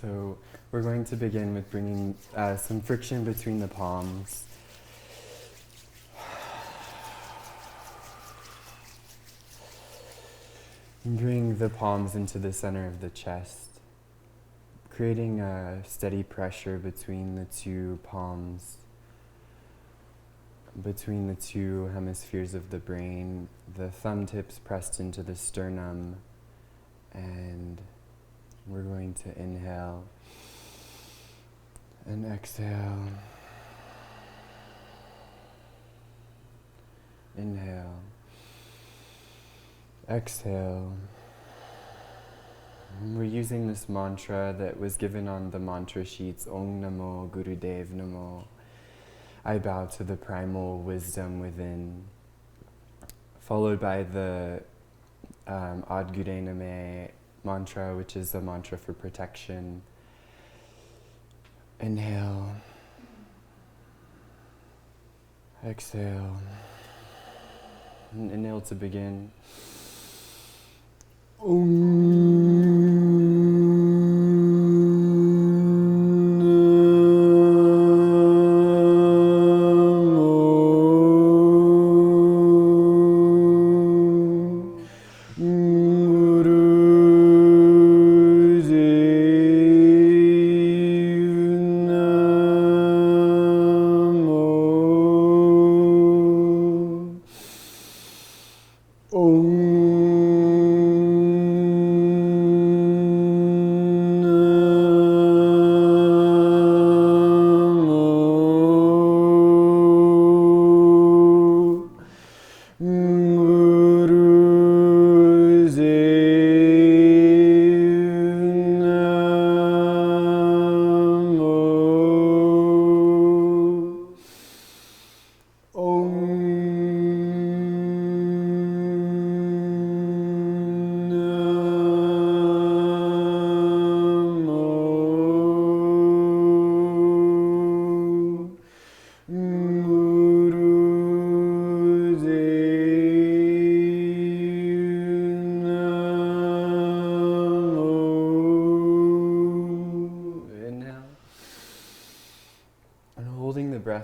So we're going to begin with bringing some friction between the palms. Bring the palms into the center of the chest, creating a steady pressure between the two palms, between the two hemispheres of the brain, the thumb tips pressed into the sternum, and we're going to inhale and exhale. Inhale. Exhale. We're using this mantra that was given on the mantra sheets, Om Namo Gurudev Namo. I bow to the primal wisdom within, followed by the Ad Gure Name mantra, which is a mantra for protection. Inhale. Exhale. And inhale to begin.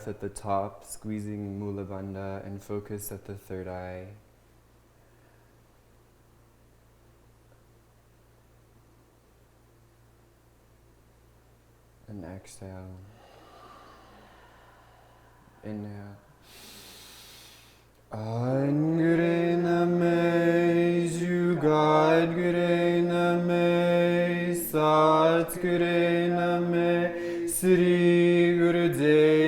At the top, squeezing Mula Bandha and focus at the third eye. And exhale. Inhale. Angre Name, Jugad Gure Name, Sat Gure Name, Sri Gurudev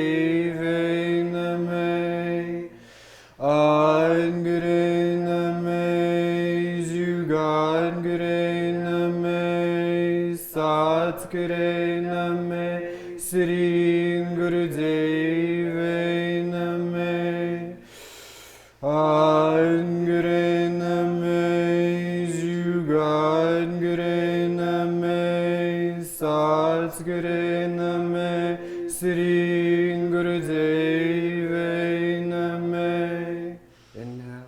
Gure Name, Sri Gurudev Name. Angre Name, Jugad Gure Name, Sat Gure Name, Sri Gurudev Name. Inhale.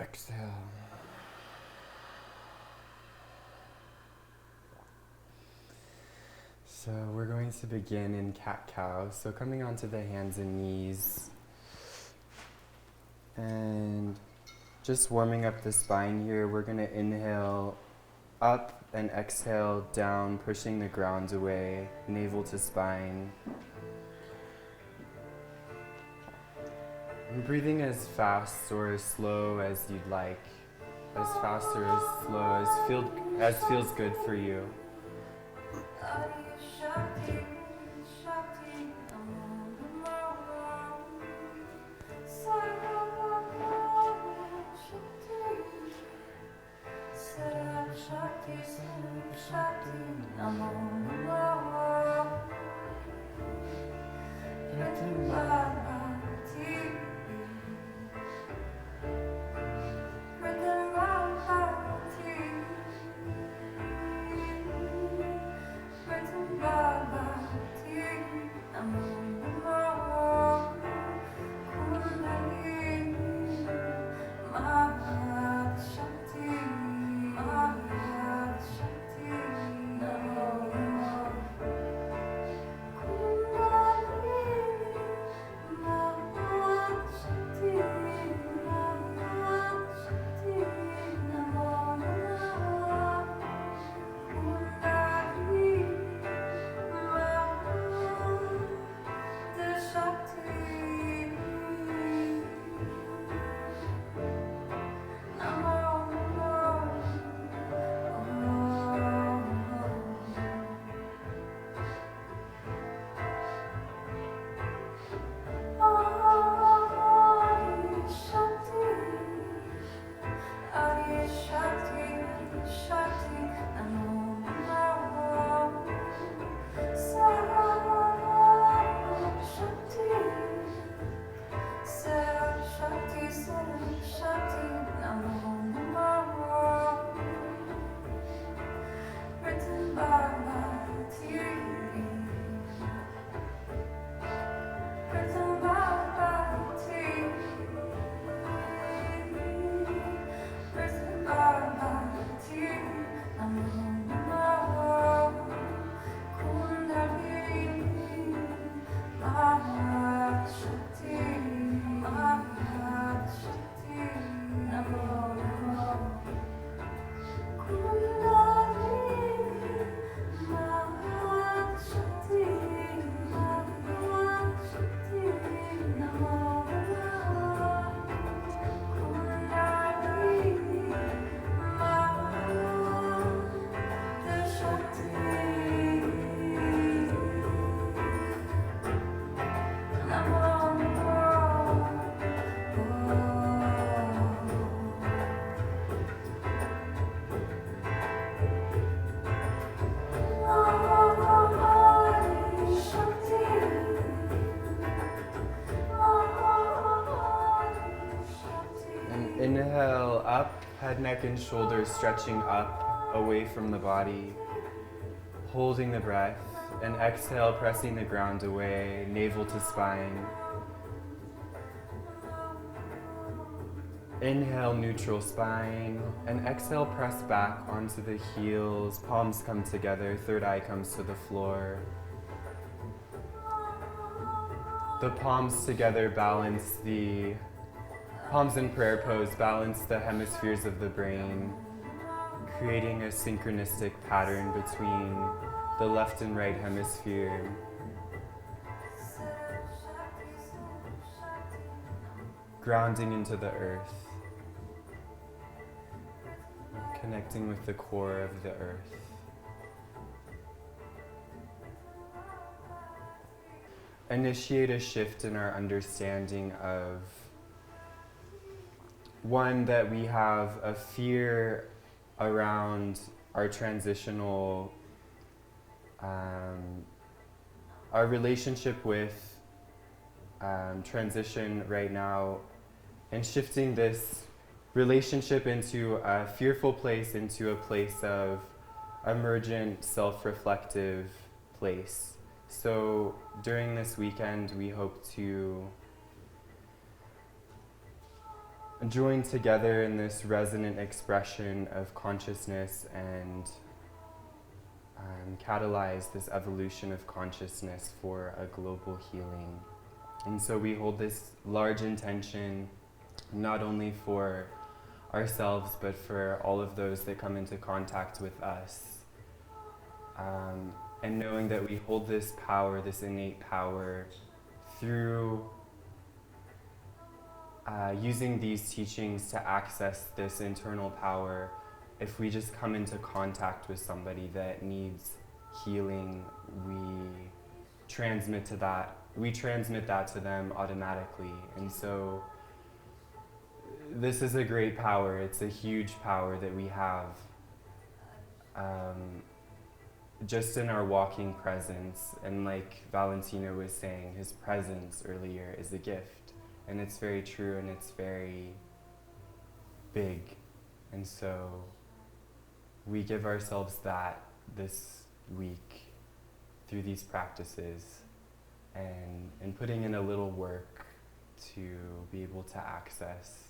Exhale. So we're going to begin in cat-cow. So coming onto the hands and knees and just warming up the spine here. We're going to inhale up and exhale down, pushing the ground away, navel to spine. And breathing as fast or as slow as you'd like, as fast or as slow as feels good for you. Head, neck, and shoulders stretching up, away from the body. Holding the breath, and exhale, pressing the ground away, navel to spine. Inhale, neutral spine, and exhale, press back onto the heels, palms come together, third eye comes to the floor. The palms together balance the palms in prayer pose, balance the hemispheres of the brain, creating a synchronistic pattern between the left and right hemisphere. Grounding into the earth, connecting with the core of the earth. Initiate a shift in our understanding of, one, that we have a fear around our transitional, our relationship with transition right now, and shifting this relationship into a fearful place, into a place of emergent, self-reflective place. So during this weekend, we hope to join together in this resonant expression of consciousness and catalyze this evolution of consciousness for a global healing. And so we hold this large intention, not only for ourselves, but for all of those that come into contact with us. And knowing that we hold this power, this innate power, through using these teachings to access this internal power. If we just come into contact with somebody that needs healing, we transmit that to them automatically. And so this is a great power. It's a huge power that we have just in our walking presence. And like Valentina was saying, his presence earlier is a gift. And it's very true, and it's very big. And so we give ourselves that this week through these practices, and putting in a little work to be able to access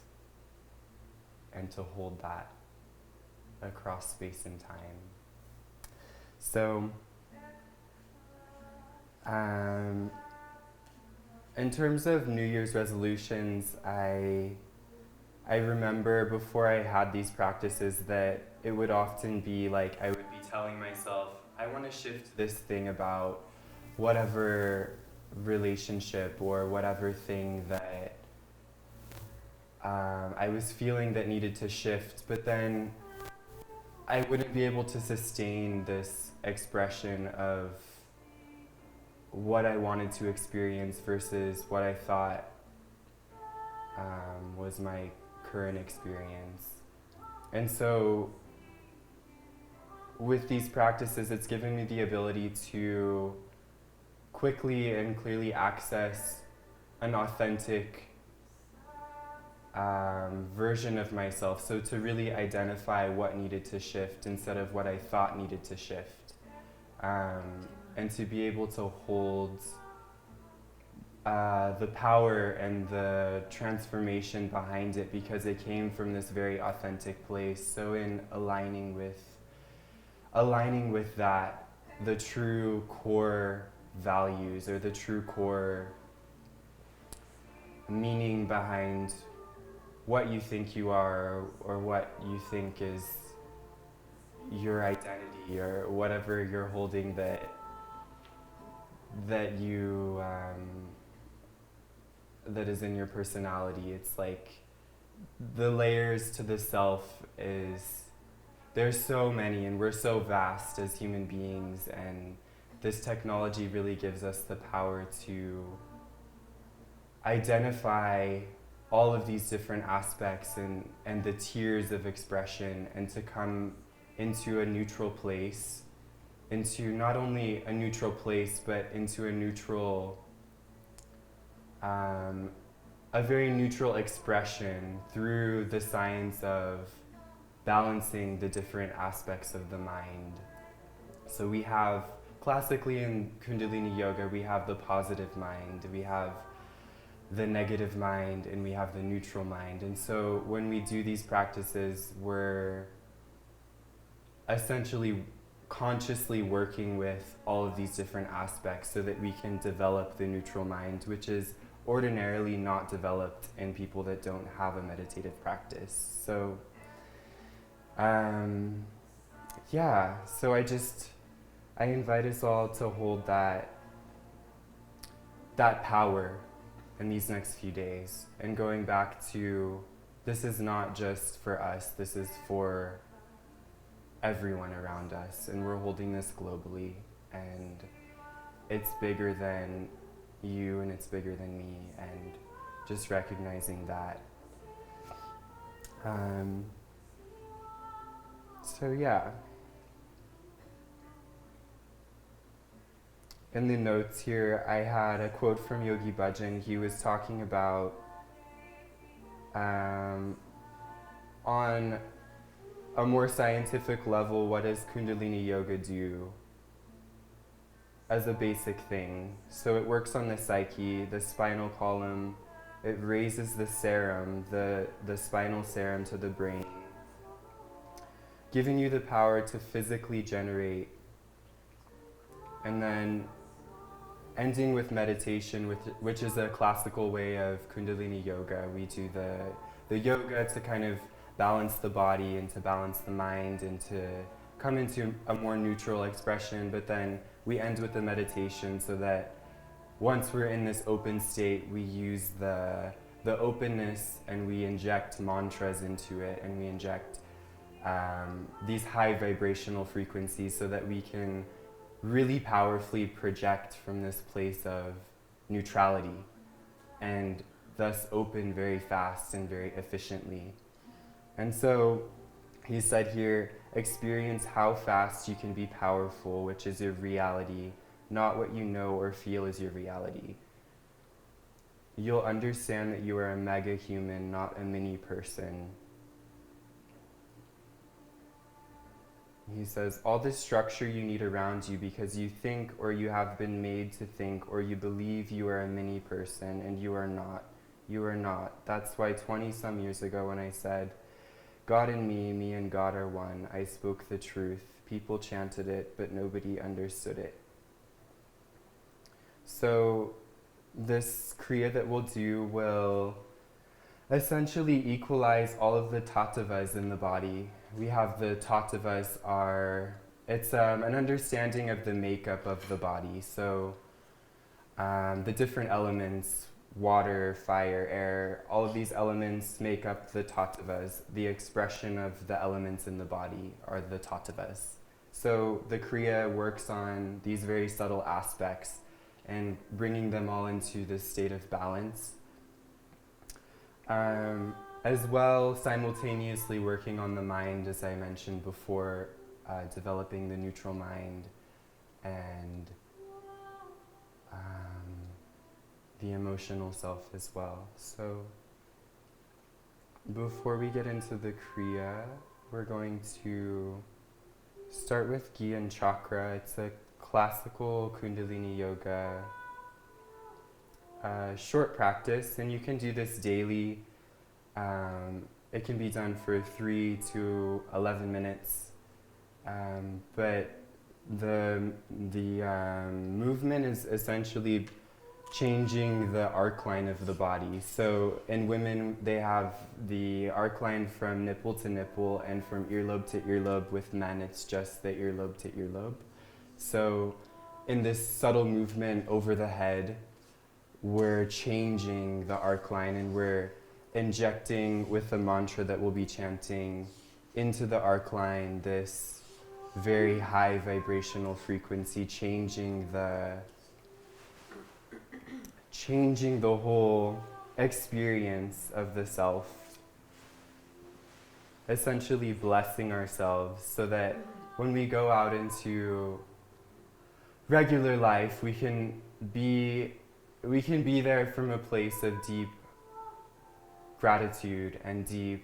and to hold that across space and time. So in terms of New Year's resolutions, I remember before I had these practices that it would often be like I would be telling myself, I want to shift this thing about whatever relationship or whatever thing that I was feeling that needed to shift, but then I wouldn't be able to sustain this expression of what I wanted to experience versus what I thought was my current experience. And so with these practices, it's given me the ability to quickly and clearly access an authentic version of myself. So to really identify what needed to shift instead of what I thought needed to shift. And to be able to hold the power and the transformation behind it, because it came from this very authentic place. So in aligning with that, the true core values or the true core meaning behind what you think you are, or what you think is your identity, or whatever you're holding that you that is in your personality. It's like the layers to the self there's so many, and we're so vast as human beings, and this technology really gives us the power to identify all of these different aspects and the tiers of expression, and to come into a neutral place, into not only a neutral place, but into a neutral, a very neutral expression through the science of balancing the different aspects of the mind. So we have, classically in Kundalini Yoga, we have the positive mind, we have the negative mind, and we have the neutral mind. And so when we do these practices, we're essentially consciously working with all of these different aspects so that we can develop the neutral mind, which is ordinarily not developed in people that don't have a meditative practice. So so I invite us all to hold that power in these next few days, and going back to, this is not just for us, this is for everyone around us, and we're holding this globally, and it's bigger than you and it's bigger than me, and just recognizing that. In the notes here, I had a quote from Yogi Bhajan. He was talking about on a more scientific level, what does Kundalini Yoga do as a basic thing? So it works on the psyche, the spinal column. It raises the serum, the spinal serum to the brain, giving you the power to physically generate. And then ending with meditation, which is a classical way of Kundalini Yoga. We do the yoga to kind of balance the body and to balance the mind and to come into a more neutral expression, but then we end with the meditation so that once we're in this open state, we use the openness and we inject mantras into it, and we inject these high vibrational frequencies so that we can really powerfully project from this place of neutrality and thus open very fast and very efficiently. And so he said here, experience how fast you can be powerful, which is your reality, not what you know or feel is your reality. You'll understand that you are a mega human, not a mini person. He says, all this structure you need around you because you think or you have been made to think or you believe you are a mini person, and you are not. You are not. That's why 20-some years ago when I said, God and me and God are one, I spoke the truth. People chanted it, but nobody understood it. So this Kriya that we'll do will essentially equalize all of the tattvas in the body. We have the tattvas it's an understanding of the makeup of the body. So the different elements, water, fire, air, all of these elements make up the tattvas. The expression of the elements in the body are the tattvas. So the Kriya works on these very subtle aspects and bringing them all into this state of balance. As well, simultaneously working on the mind, as I mentioned before, developing the neutral mind and the emotional self as well. So before we get into the Kriya, we're going to start with Gyan Chakra. It's a classical Kundalini Yoga short practice, and you can do this daily. It can be done for 3 to 11 minutes, but the movement is essentially changing the arc line of the body. So in women, they have the arc line from nipple to nipple and from earlobe to earlobe. With men, it's just the earlobe to earlobe. So in this subtle movement over the head, we're changing the arc line, and we're injecting with the mantra that we'll be chanting into the arc line this very high vibrational frequency, changing the whole experience of the self, essentially blessing ourselves so that when we go out into regular life, we can be there from a place of deep gratitude and deep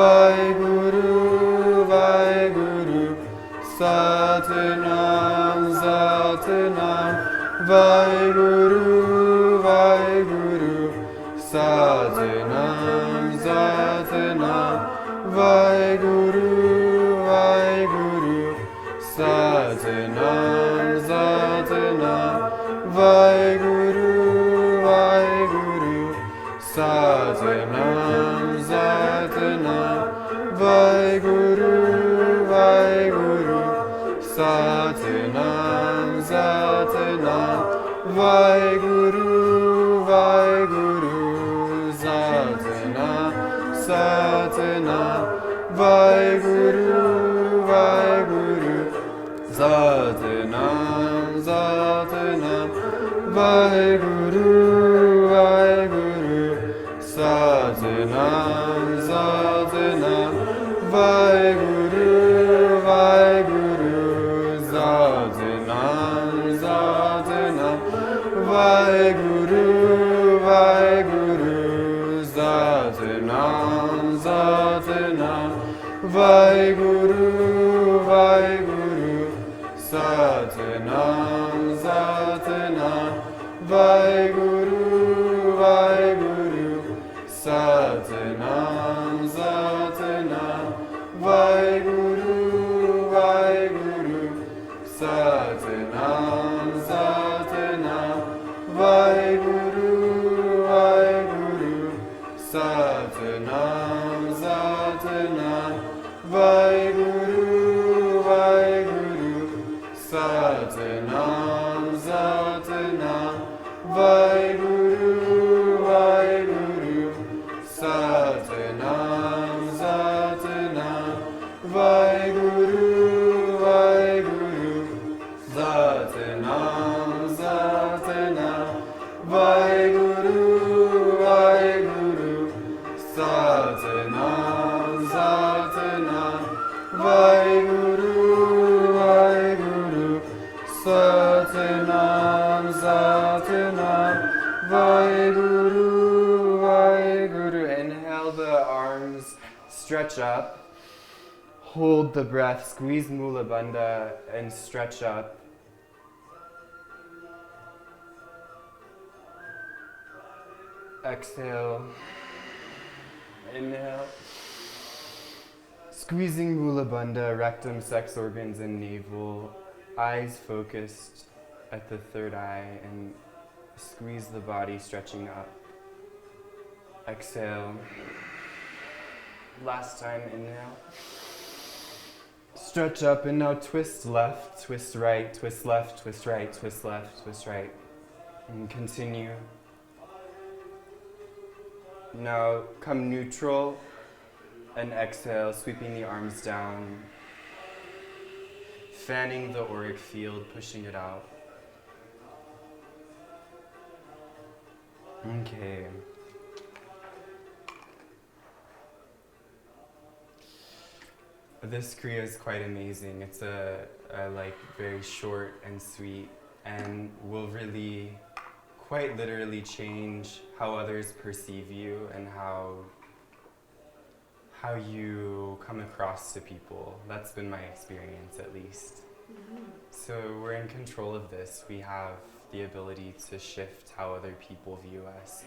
Vaheguru, Vaheguru, Satanam, Satanam, Vaheguru, Vaheguru, Satanam, Satanam, Vaheguru, Vaheguru, Satanam, Satanam, Vaheguru, Vaheguru, Satanam, Satanam, Vaheguru, Vaheguru, Satanam, Satanam, Vaheguru, Vaheguru, Satanam, Satanam, Vaheguru, Vaheguru, Satanam, Satanam, Vaheguru, Vaheguru, Satanam, Satanam, Vaheguru, Vaheguru, Satanam, Satanam, Vaheguru, Vaheguru, Satanam, Satanam, Vaheguru, Vaheguru, Satanam, Satanam, Vaheguru, Vaheguru, Satanam, Satanam, Vaheguru, Vaheguru, Satanam, Satanam, Vaheguru, Vaheguru, Satanam, Satanam, Vaheguru, Vaheguru, Satanam, Satanam, Vaheguru, Vaheguru, Satanam, Satanam, Vaheguru, Vaheguru, Satanam, Satanam, Vaheguru, Vaheguru, Satanam, Satanam, Vaheguru, Vaheguru, Satanam, Satanam, Vaheguru, Vaheguru. Inhale the arms, stretch up. Hold the breath, squeeze Mula Bandha and stretch up. Exhale. Inhale. Squeezing Mula Bandha, rectum, sex organs, and navel. Eyes focused at the third eye and squeeze the body, stretching up. Exhale. Last time, inhale. Stretch up and now twist left, twist right, twist left, twist right, twist left, twist right. And continue. Now come neutral and exhale, sweeping the arms down, fanning the auric field, pushing it out. Okay. This Kriya is quite amazing. It's a like very short and sweet, and will really quite literally change how others perceive you and how you come across to people. That's been my experience, at least. Mm-hmm. So we're in control of this. We have the ability to shift how other people view us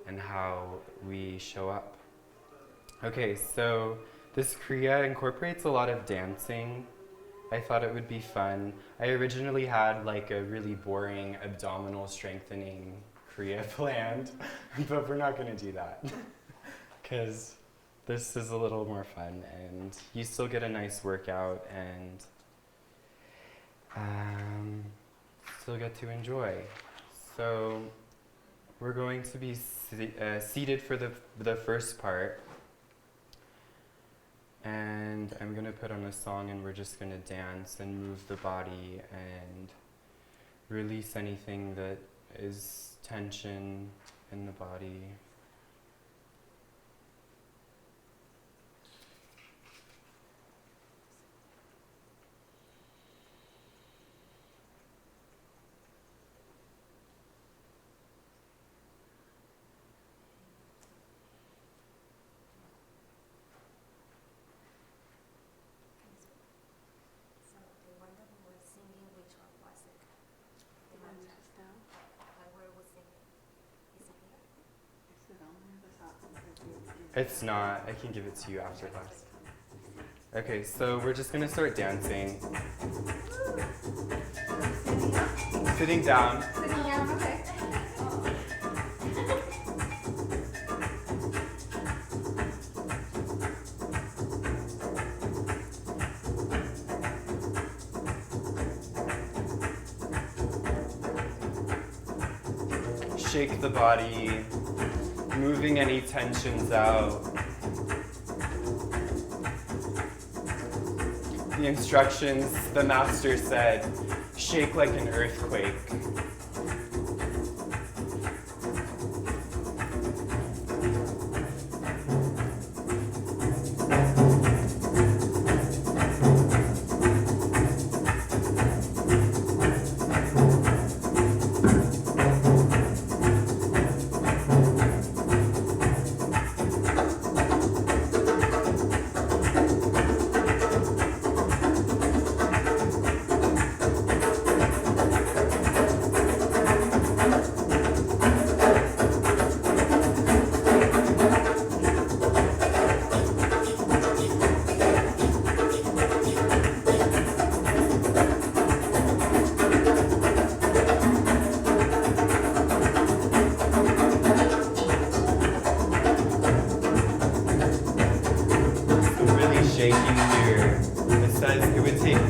and how we show up. Okay, so this Kriya incorporates a lot of dancing. I thought it would be fun. I originally had like a really boring abdominal strengthening Kriya planned, but we're not going to do that because this is a little more fun and you still get a nice workout and still get to enjoy. So we're going to be seated for the first part. And I'm going to put on a song and we're just going to dance and move the body and release anything that is tension in the body. It's not. I can give it to you after class. Okay, so we're just gonna start dancing. Sitting down. Sitting down, okay. Shake the body, moving any tensions out. The instructions, the master said, shake like an earthquake.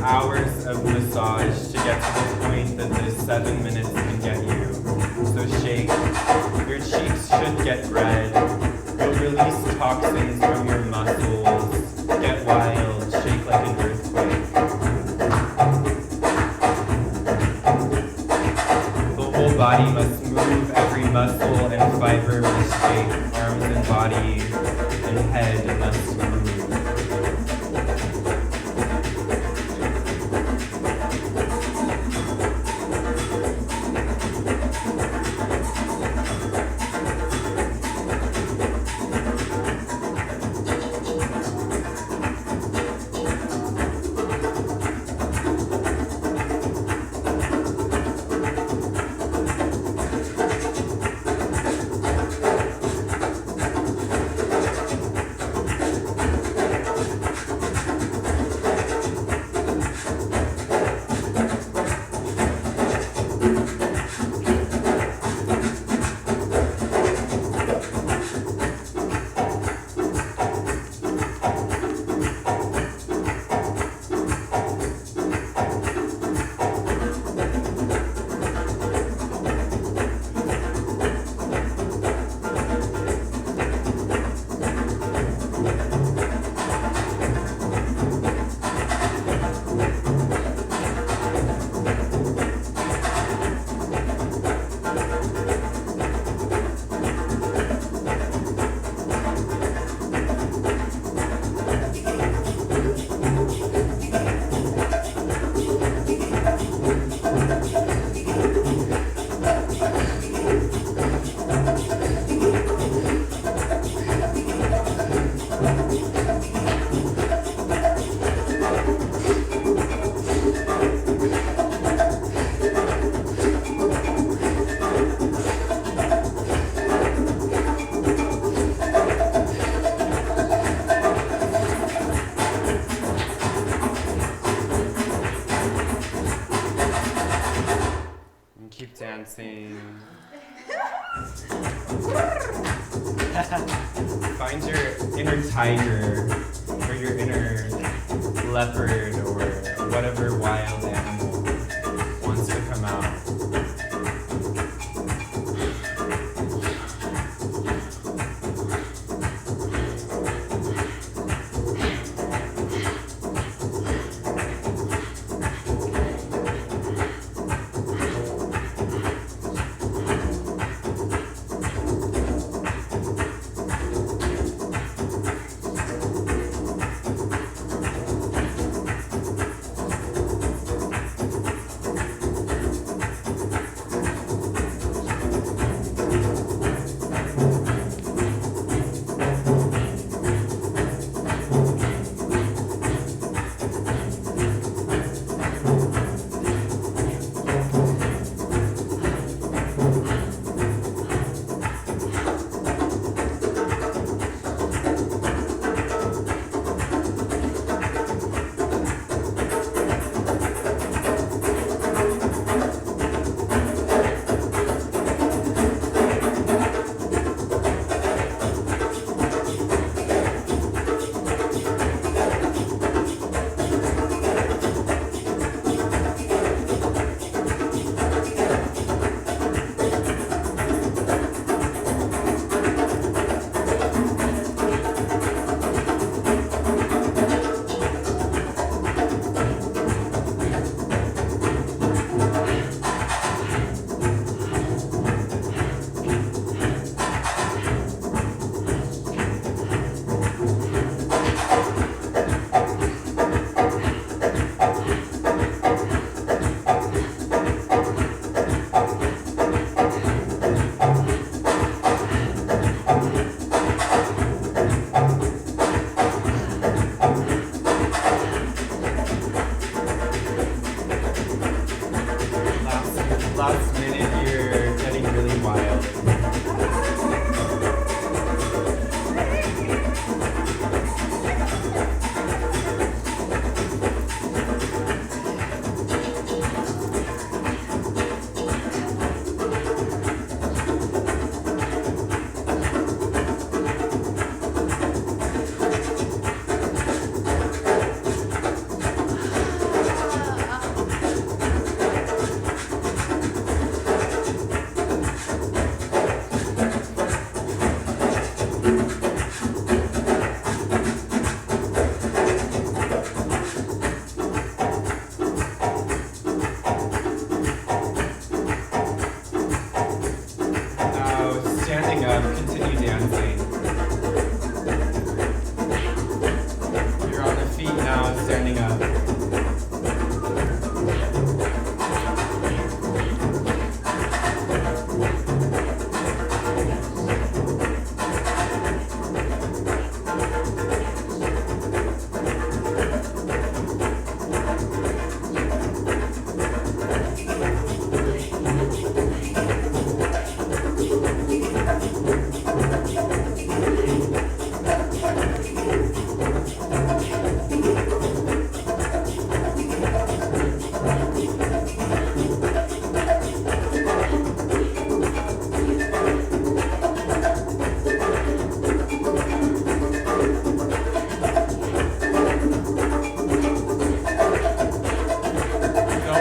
Hours of massage to get to the point that the 7 minutes can get you. So shake. Your cheeks should get red. You'll release toxins from your muscles. Get wild. Shake like an earthquake. The whole body must move. Every muscle and fiber must shake. Arms and body and head must move. Dancing. Find your inner tiger or your inner leopard or whatever wild animal wants to come out.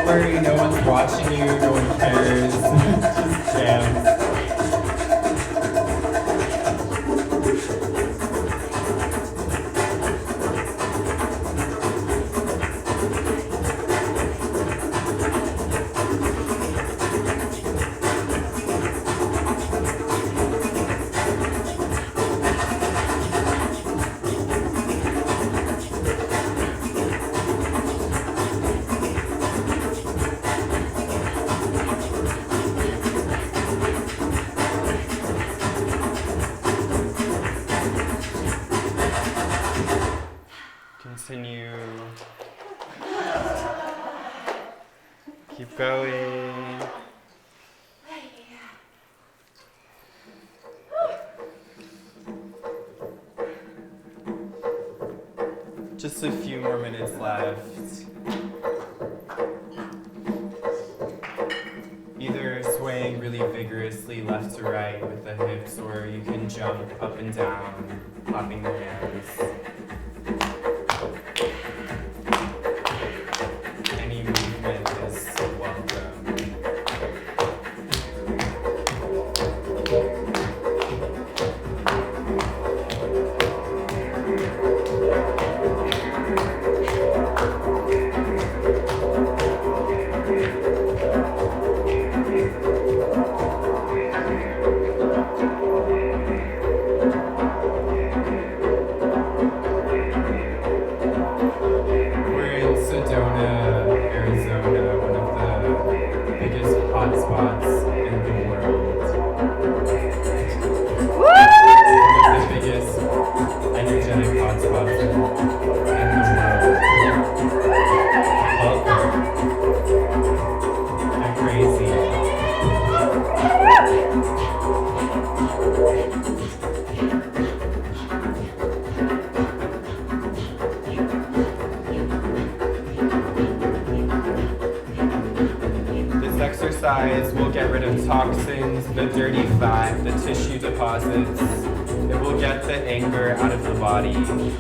worry, no one's watching you, no one cares. Just dance. Continue. Keep going. Just a few more minutes left. Either swaying really vigorously left to right with the hips, or you can jump up and down, clapping the hands. Any movement is welcome. We're in Sedona, Arizona, one of the biggest hotspots in the world. One of the biggest energetic hotspots in the world. Welcome. I'm crazy. This exercise will get rid of toxins, the dirty fat, the tissue deposits. It will get the anger out of the body. Move.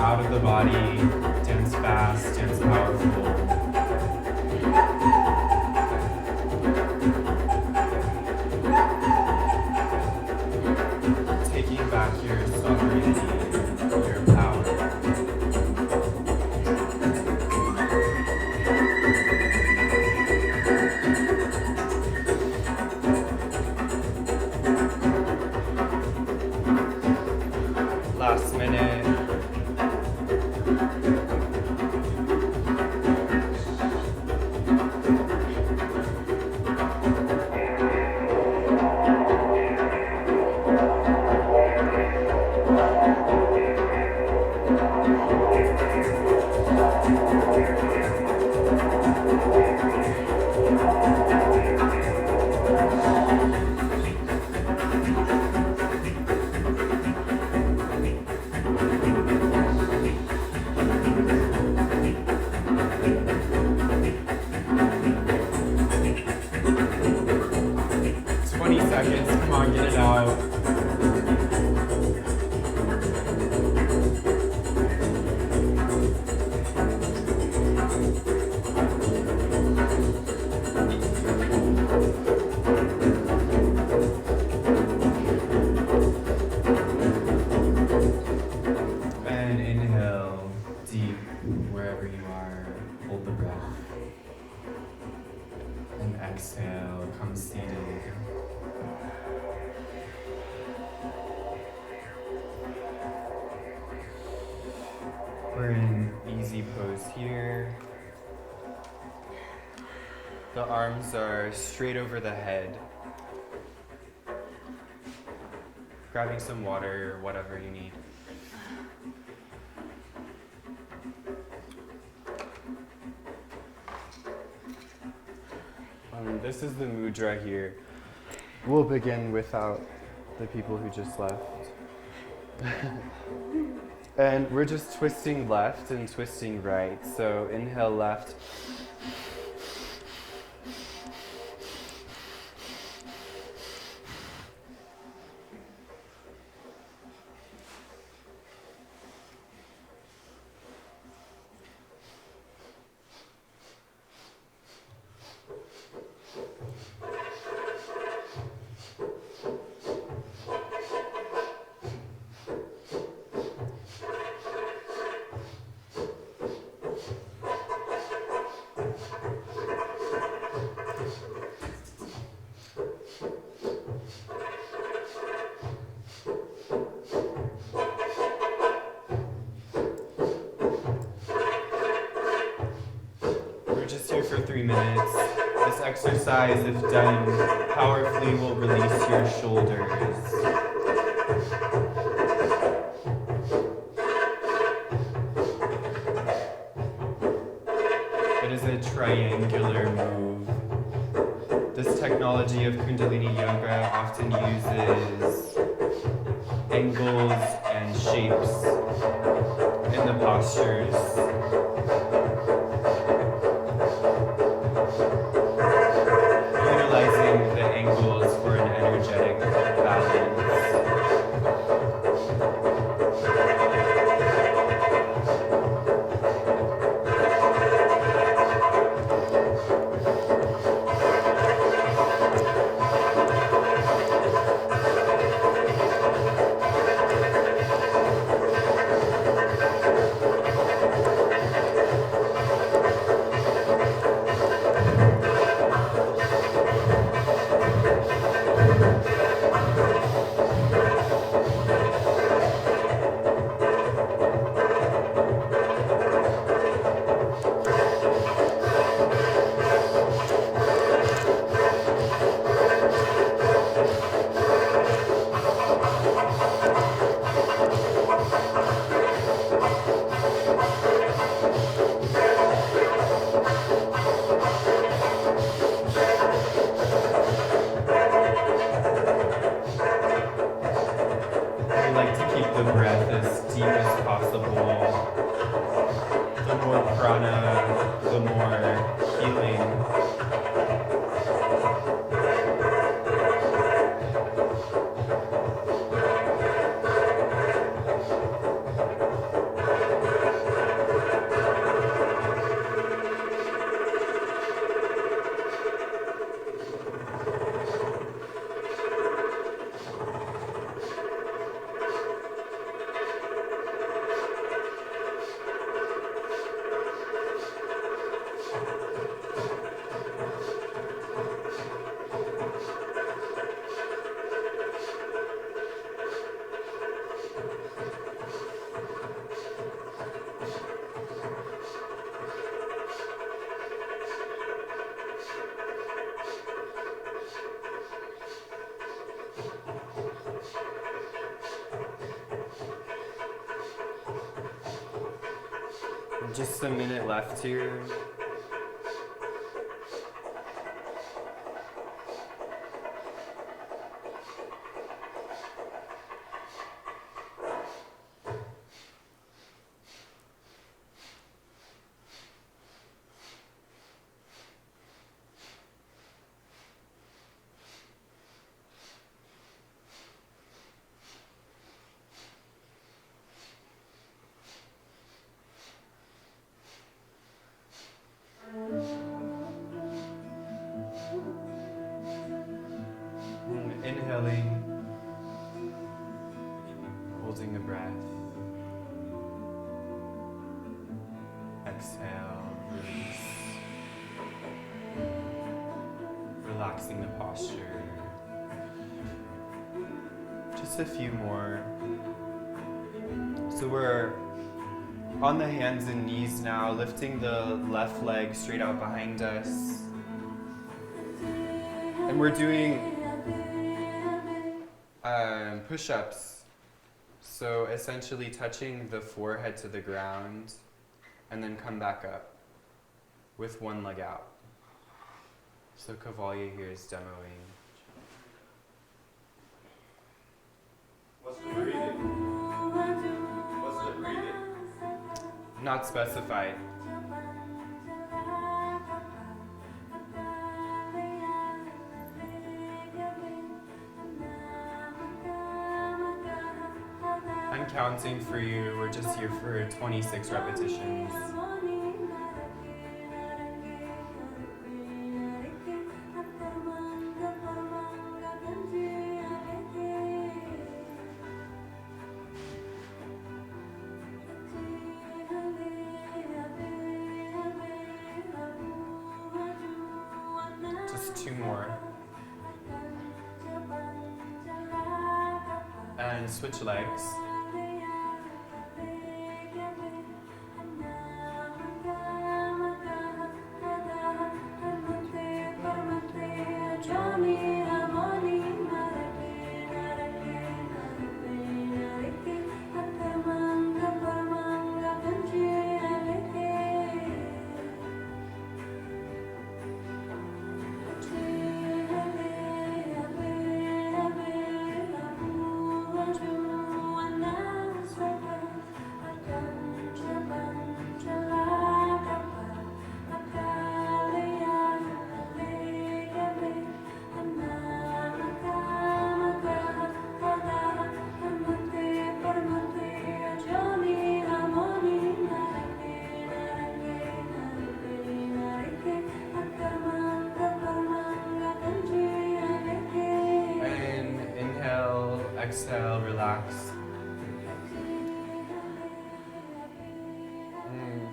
Out of the body, dance fast, dance powerful. Taking back your sovereignty, your power. Last minute. exhale, come seated. We're in easy pose here. The arms are straight over the head. Grabbing some water or whatever you need. This is the mudra here. We'll begin without the people who just left. And we're just twisting left and twisting right. So inhale left. For 3 minutes. This exercise, if done powerfully, will release your shoulders. It is a triangular move. This technology of Kundalini Yoga often uses angles and shapes in the postures. Utilizing the angles for an energetic balance. Just a minute left here. Inhaling, holding the breath. Exhale, release. relaxing the posture. Just a few more. So we're on the hands and knees now, lifting the left leg straight out behind us. And we're doing push-ups. So essentially touching the forehead to the ground and then come back up with one leg out. So Kavalya here is demoing. What's the breathing? What's the breathing? Not specified. I'm counting for you. We're just here for 26 repetitions. Just two more. And switch legs. Exhale, relax.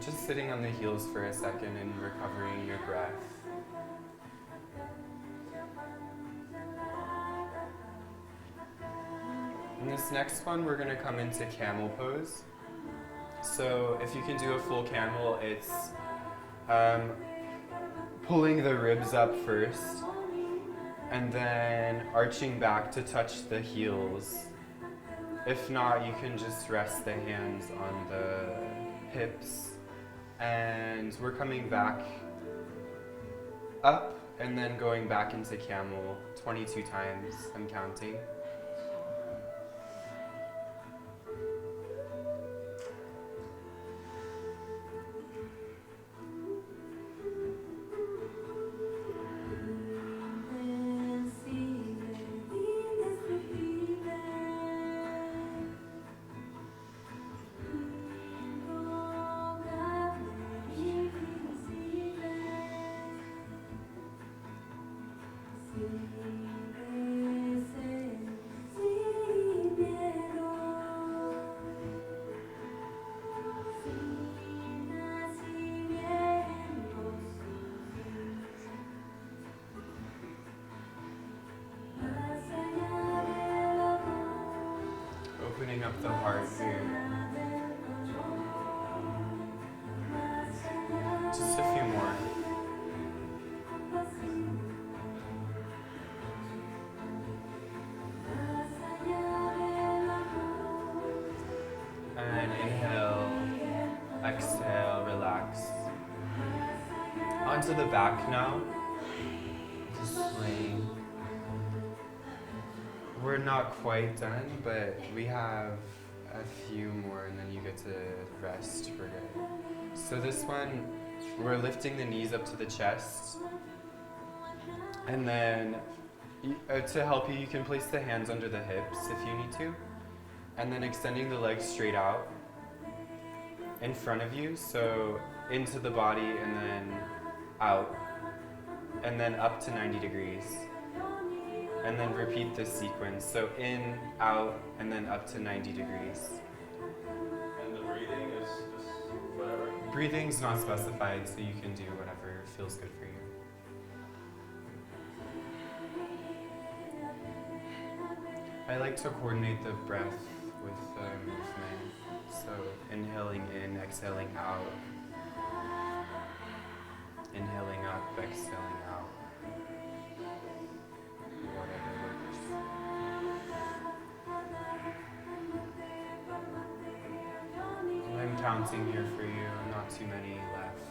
Just sitting on the heels for a second and recovering your breath. In this next one, we're going to come into camel pose. So if you can do a full camel, it's pulling the ribs up first, and then arching back to touch the heels. If not, you can just rest the hands on the hips. And we're coming back up and then going back into camel 22 times, I'm counting. Opening up the heart here. Just a few more. And inhale, exhale, relax. Onto the back now. Just laying. We're not quite done, but we have a few more and then you get to rest for good. So this one, we're lifting the knees up to the chest. And then to help you, you can place the hands under the hips if you need to. And then extending the legs straight out in front of you. So into the body and then out. And then up to 90 degrees. And then repeat this sequence. So in, out, and then up to 90 degrees. And the breathing is just whatever? Breathing's not specified, so you can do whatever feels good for you. I like to coordinate the breath with the movement. So inhaling in, exhaling out. Inhaling up, exhaling out. Whatever works. I'm counting here for you, not too many left.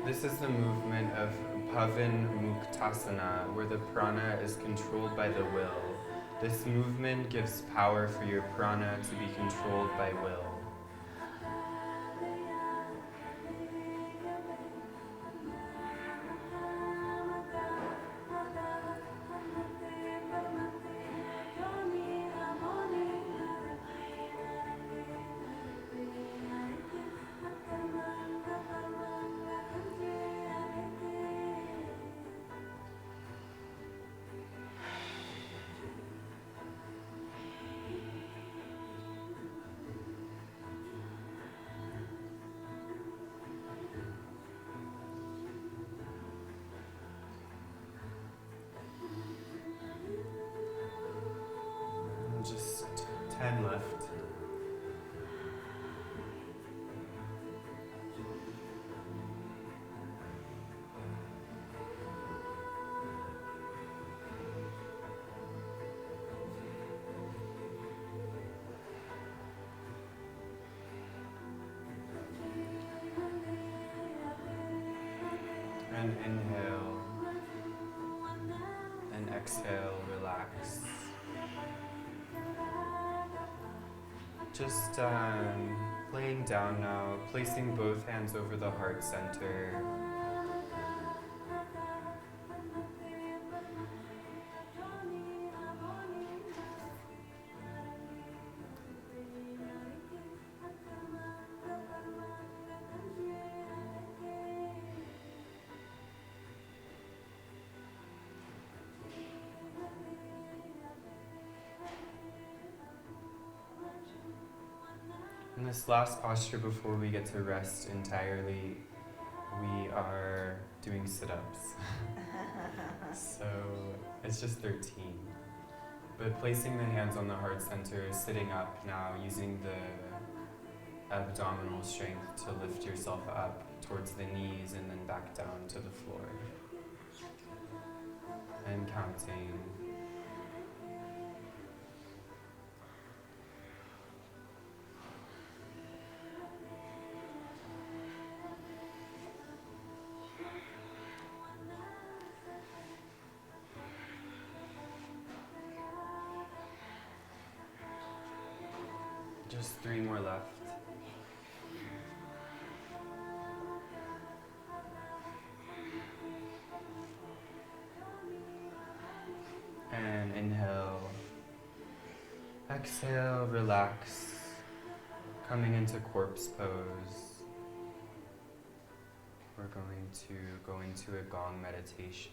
This is the movement of Pavan Muktasana, where the prana is controlled by the will. This movement gives power for your prana to be controlled by will. Just 10 left. And inhale and exhale, relax. Just laying down now, placing both hands over the heart center. In this last posture before we get to rest entirely, we are doing sit-ups. So it's just 13. But placing the hands on the heart center, sitting up now, using the abdominal strength to lift yourself up towards the knees and then back down to the floor. And counting. Just 3 more left. And inhale. Exhale, relax. Coming into corpse pose. We're going to go into a gong meditation.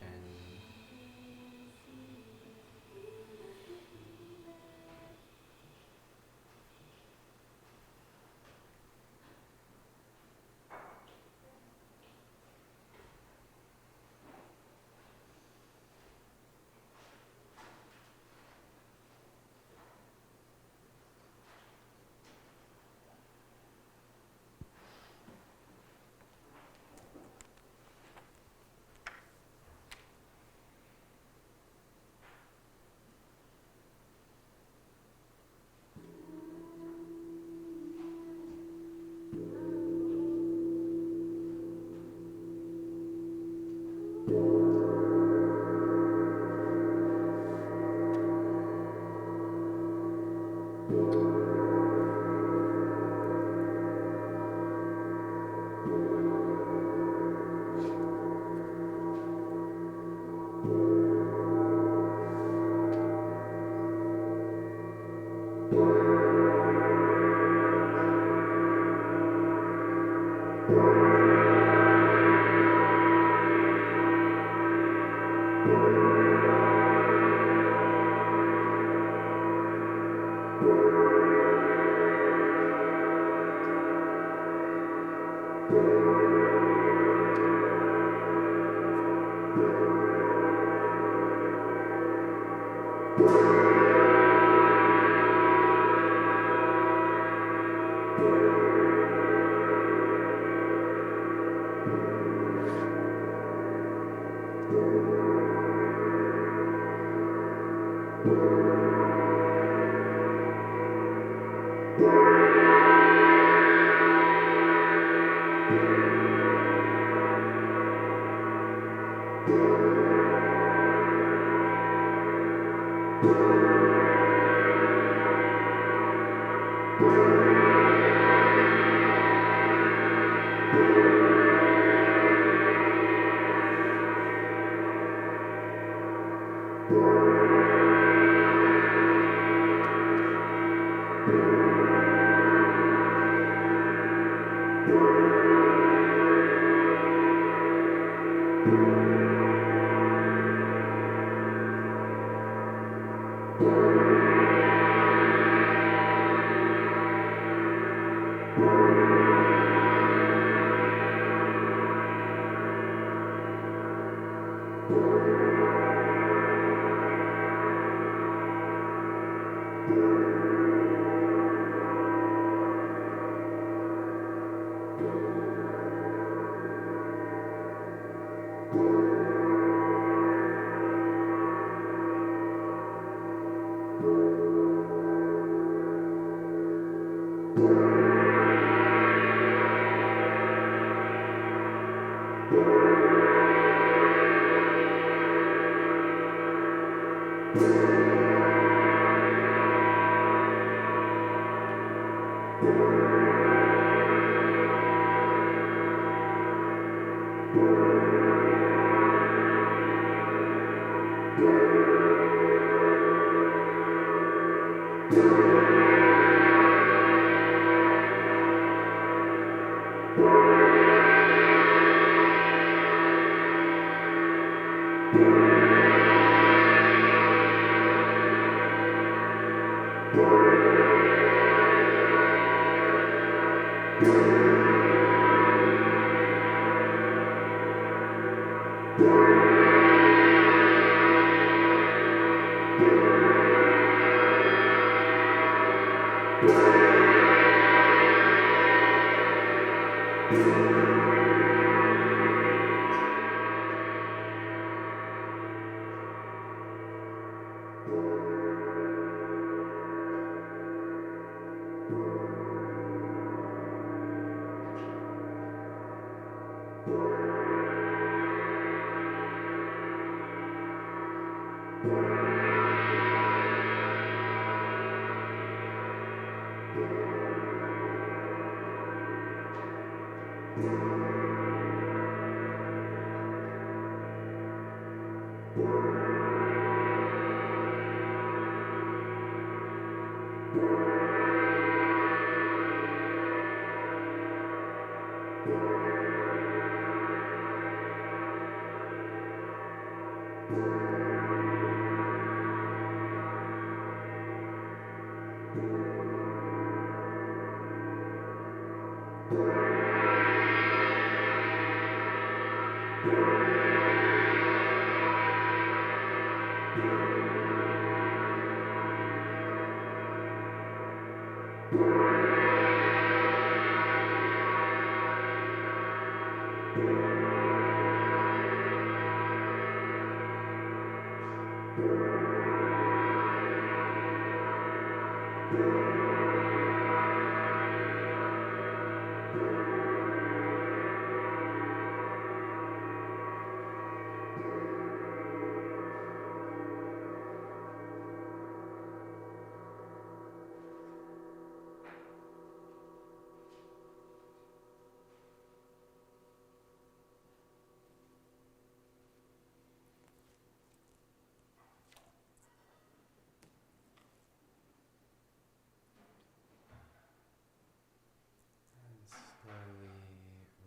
Slowly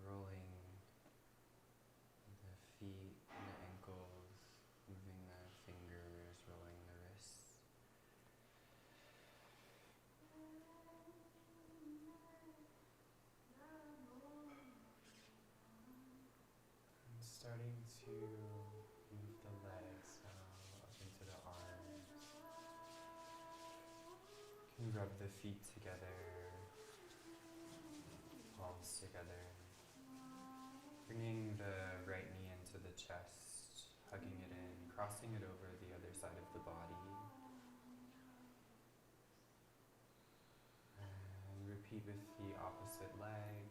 rolling the feet and the ankles, moving the fingers, rolling the wrists. And starting to move the legs now up into the arms. rub the feet together, palms together. Bringing the right knee into the chest, hugging it in, crossing it over the other side of the body. And repeat with the opposite leg.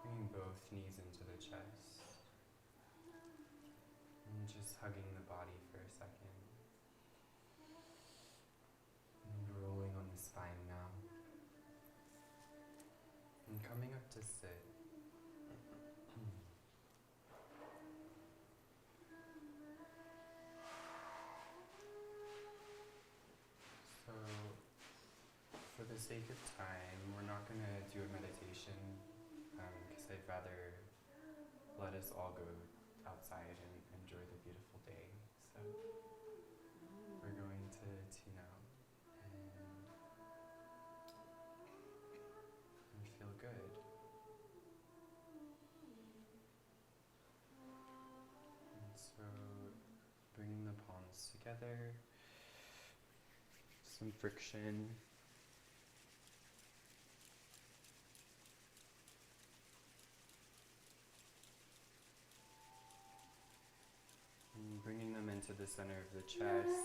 Bringing both knees into the chest. And just hugging the body for a second. And rolling on the spine now. And coming up to sit. So, for the sake of time, we're not going to do a meditation because I'd rather let us all go outside and enjoy the beautiful day. So, we're going to tune out and feel good. And so, bringing the palms together, some friction. And bringing them into the center of the chest.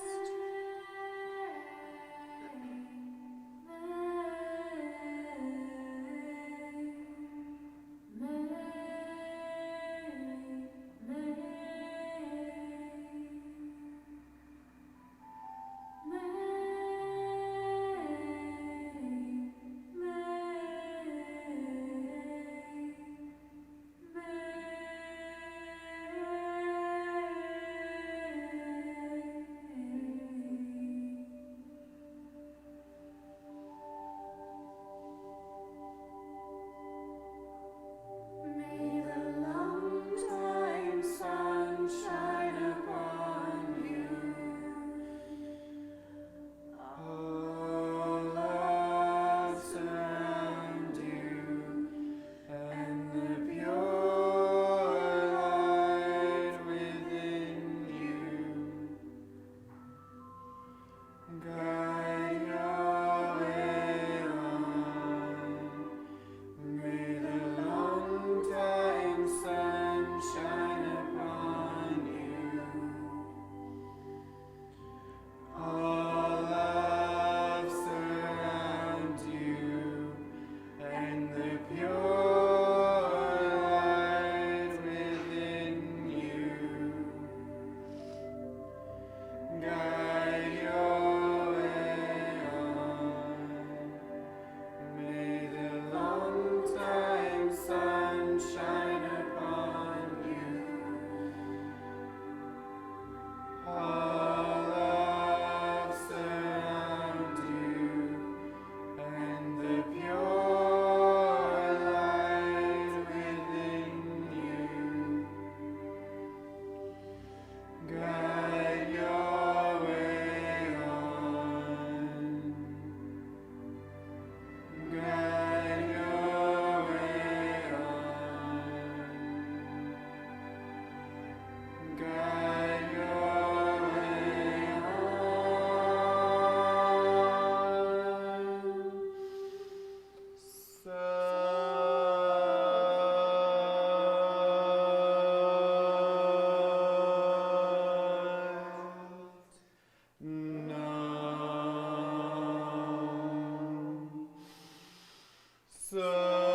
So